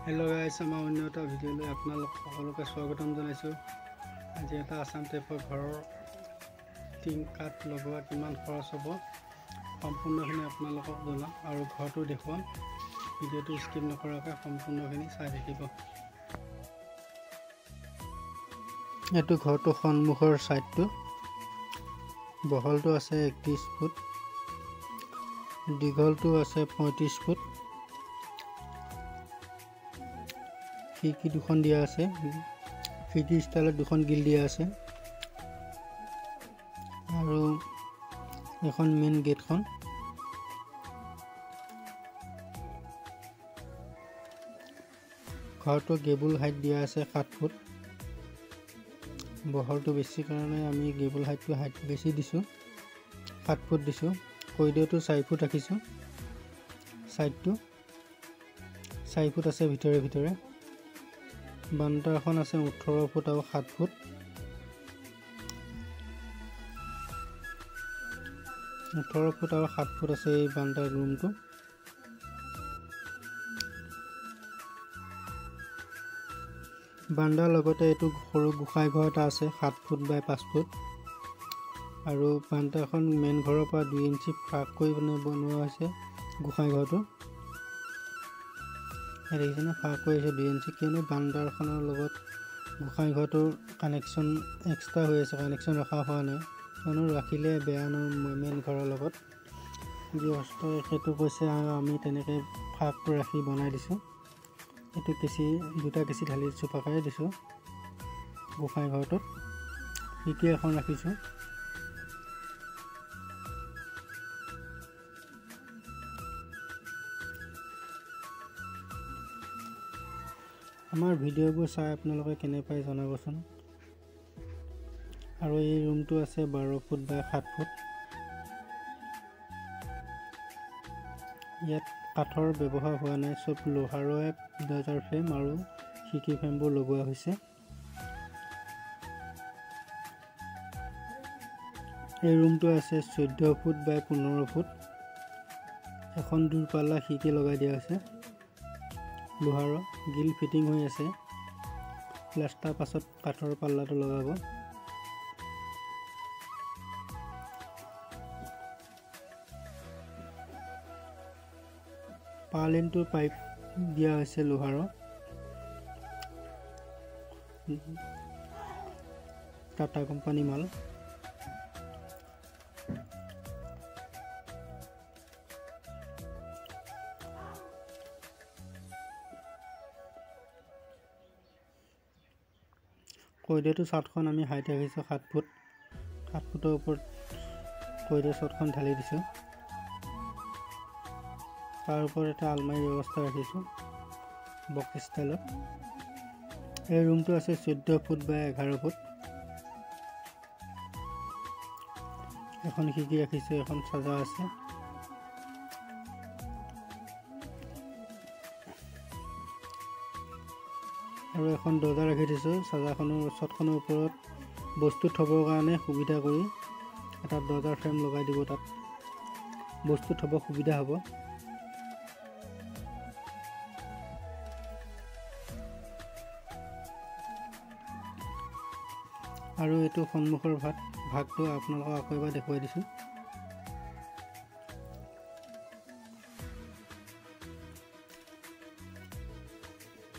Hello guys আমাৰ অন্য এটা ভিডিঅ'লৈ আপোনালোক সকলোকে স্বাগতম জনাইছো। আজি এটা আসাম টাইপৰ ঘৰৰ টিং কাট লগোৱা কিমান খৰচ হ'ব সম্পূৰ্ণখিনি আপোনালোকক জনাম আৰু ঘৰটো দেখুৱাম। ভিডিঅ'টো স্কিপ নকৰাকৈ সম্পূৰ্ণখিনি চাই থাকিব। এটো ঘৰটো সন্মুখৰ সাইডটো বহলটো আছে 31 ফুট, দীঘলটো আছে 35 ফুট। খিড়কি দুখন দিয়া আছে, খিড়কি স্টাইলত দুখন গিল দিয়া আছে আৰু এখন মেইন গেটখন। ঘৰটো গেবুল হাইট দিয়া আছে 7 ফুট। বহলটো বেছি কাৰণে আমি গেবুল হাইট বেছি দিছো, 7 ফুট দিছো। কৰিডৰটো 4 ফুট ৰাখিছো, সাইডটো 4 ফুট আছে ভিতৰে। বান্দাৰখন আছে 18 ফুট আৰু 7 ফুট। আৰু 7 ফুট আছে এই বান্দাৰ ৰুমটো। বান্দাৰ লগতে এইটো সৰু গোসাই ঘৰ এটা আছে 7 ফুট বাই 5 ফুট। আৰু বান্দাৰখন মেইন ঘৰৰ পৰা 2 ইঞ্চি ফাঁক কৰি বনোৱা হৈছে গোসাই ঘৰটো। দেখিছেনে ফাঁক কৰিছে 2 ইঞ্চি, কিয়নো বান্দাৰখনৰ লগত গোসাই ঘৰটোৰ কানেকশ্যন এক্সট্ৰা হৈ আছে, কানেকশ্যন ৰখা হোৱা নাই। কিয়নো ৰাখিলে বেয়া ন মেইন ঘৰৰ লগত। গৃহস্থই সেইটো কৈছে আৰু আমি তেনেকৈ ফাঁকটো ৰাখি বনাই দিছোঁ। এইটো দুটা কেঁচি ঢালি চোপাকাৰে দিছোঁ গোসাই ঘৰটোত। খিড়কি এখন ৰাখিছোঁ। আমাৰ ভিডিঅ'বোৰ চাই আপোনালোকে কেনে পায় জনাবচোন। আৰু এই ৰুমটো আছে 12 ফুট বাই 7 ফুট। ইয়াত কাঠৰ ব্যৱহাৰ হোৱা নাই, চব লোহাৰৰে দৰ্জাৰ ফ্ৰেম আৰু খিড়কি ফ্ৰেমবোৰ লগোৱা হৈছে। এই ৰুমটো আছে 14 ফুট বাই 15 ফুট। এখন দুপাল্লা খিড়কি লগাই দিয়া হৈছে, লোহাৰৰ গিল ফিটিং হৈ আছে। প্লাষ্টাৰ পাছত কাঠৰ পাল্লাটো লগাব। পাৰ্লিনটো পাইপ দিয়া হৈছে লোহাৰৰ, টাটা কোম্পানী মাল। কৰিডৰটো চাটখন আমি হাইট ৰাখিছোঁ 7 ফুট। 7 ফুটৰ ওপৰত কৰিডৰ চাটখন ঢালি দিছোঁ। তাৰ ওপৰত এটা আলমাৰীৰ ব্যৱস্থা ৰাখিছোঁ বক্স ষ্টাইলত। এই ৰুমটো আছে 14 ফুট বাই 11 ফুট। এখন খিড়কি ৰাখিছোঁ, এখন চাজা আছে। আৰু এখন দৰ্জা ৰাখি দিছোঁ। চাজাখনৰ চটখনৰ ওপৰত বস্তু থবৰ কাৰণে সুবিধা কৰি এটা দৰ্জাৰ ফ্ৰেম লগাই দিব, তাত বস্তু থব সুবিধা হ'ব। আৰু এইটো সন্মুখৰ ভাগটো আপোনালোকক আকৌ এবাৰ দেখুৱাই দিছোঁ।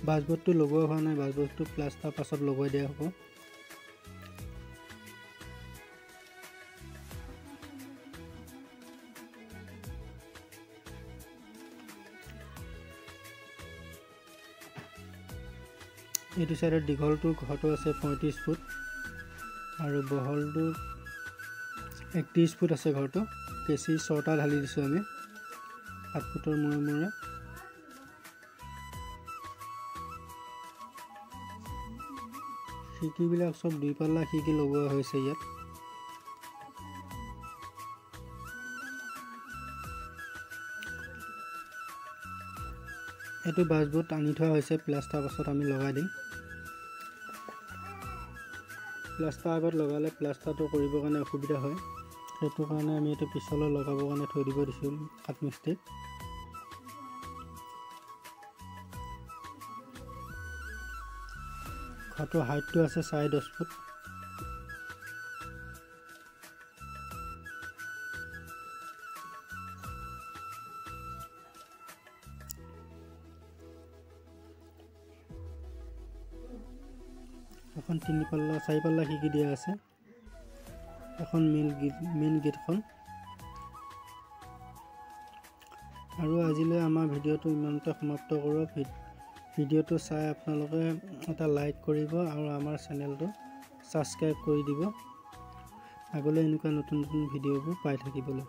বাছবোৰ্ডটো লগোৱা হোৱা নাই, বাছবোৰ্ডটো প্লাষ্টাৰ পাছত লগাই দিয়া হ'ব। এইটো চাইডত দীঘলটো ঘৰটো আছে 35 ফুট আৰু বহলটো 31 ফুট আছে ঘৰটো। কেঁচি 6টা ঢালি দিছোঁ আমি 7 ফুটৰ মূৰে। খিড়কিবিলাক চব 2 পাল্লা খিড়কি লগোৱা হৈছে ইয়াত। এইটো বাছবোৰ্ড আনি থোৱা হৈছে, প্লাষ্টাৰ পাছত আমি লগাই দিম। প্লাষ্টাৰ আগত লগালে প্লাষ্টাৰটো কৰিবৰ কাৰণে অসুবিধা হয়, সেইটো কাৰণে আমি এইটো পিছলৈ লগাবৰ কাৰণে থৈ দিব দিছোঁ কাঠমিস্ত্ৰীক। ঘৰটোৰ হাইটটো আছে 10.5 ফুট। এখন 3 পাল্লা 4 পাল্লা খিৰিকী দিয়া আছে। এখন মেইন গেটখন। আৰু আজিলৈ আমাৰ ভিডিঅ'টো ইমানতে সমাপ্ত কৰোঁ। ভিডিঅ'টো চাই আপোনালোকে এটা লাইক কৰিব আৰু আমাৰ চেনেলটো ছাবস্ক্ৰাইব কৰি দিব আগলৈ এনেকুৱা নতুন ভিডিঅ'বোৰ পাই থাকিবলৈ।